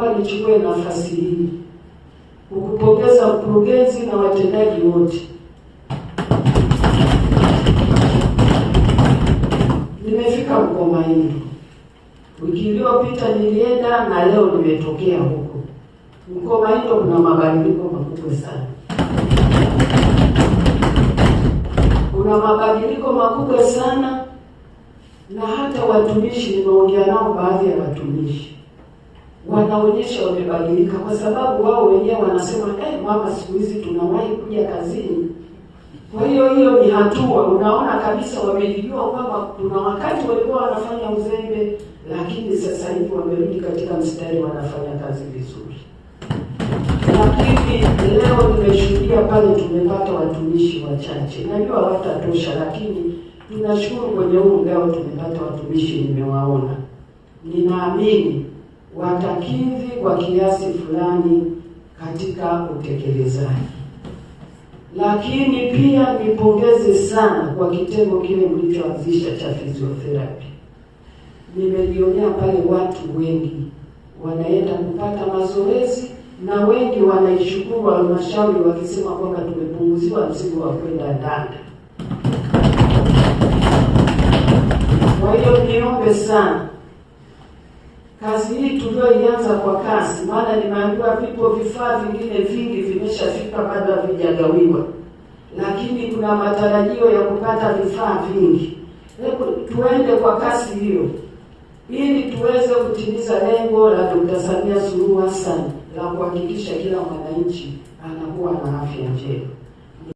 naomba nichukue nafasi hii kukupongeza mkurugenzi na watendaji wote. Nimefika Mkomaindo. Wiki iliyopita nilienda na leo nimetokea huko. Mkomaindo kuna mabadiliko makubwa sana. Kuna mabadiliko makubwa sana, na hata watumishi, nimeongea nao, baadhi ya watumishi wanaonyesha wamebadilika, kwa sababu wao wenyewe wanasema mama, siku hizi tunawahi kuja kazini. Kwa hiyo ni hatua, unaona kabisa wamejijua kwamba kuna wakati walikuwa wanafanya uzembe, lakini sasa hivi wamerudi katika mstari, wanafanya kazi vizuri. Lakini leo nimeshuhudia pale tumepata watumishi wachache. Najua hawatatosha, lakini tunashukuru kwenye huu mgao tumepata watumishi, nimewaona. Ninaamini watakidhi kwa kiasi fulani katika utekelezaji. Lakini pia nipongeze sana kwa kitengo kile mlichoanzisha cha physiotherapy. Nimejionea pale watu wengi wanaenda kupata mazoezi, na wengi wanaishukuru halmashauri wakisema kwamba tumepunguziwa mzigo wa kwenda Ndanda. Kwa hiyo niombe sana, kazi hii tulioianza kwa kasi, maana nimeambiwa vipo vifaa vingine vingi vimeshafika bado havijagawiwa, lakini kuna matarajio ya kupata vifaa vingi. Hebu tuende kwa kasi hiyo ili tuweze kutimiza lengo la Dr. Samia Suluhu Hassan la kuhakikisha kila mwananchi anakuwa na afya njema.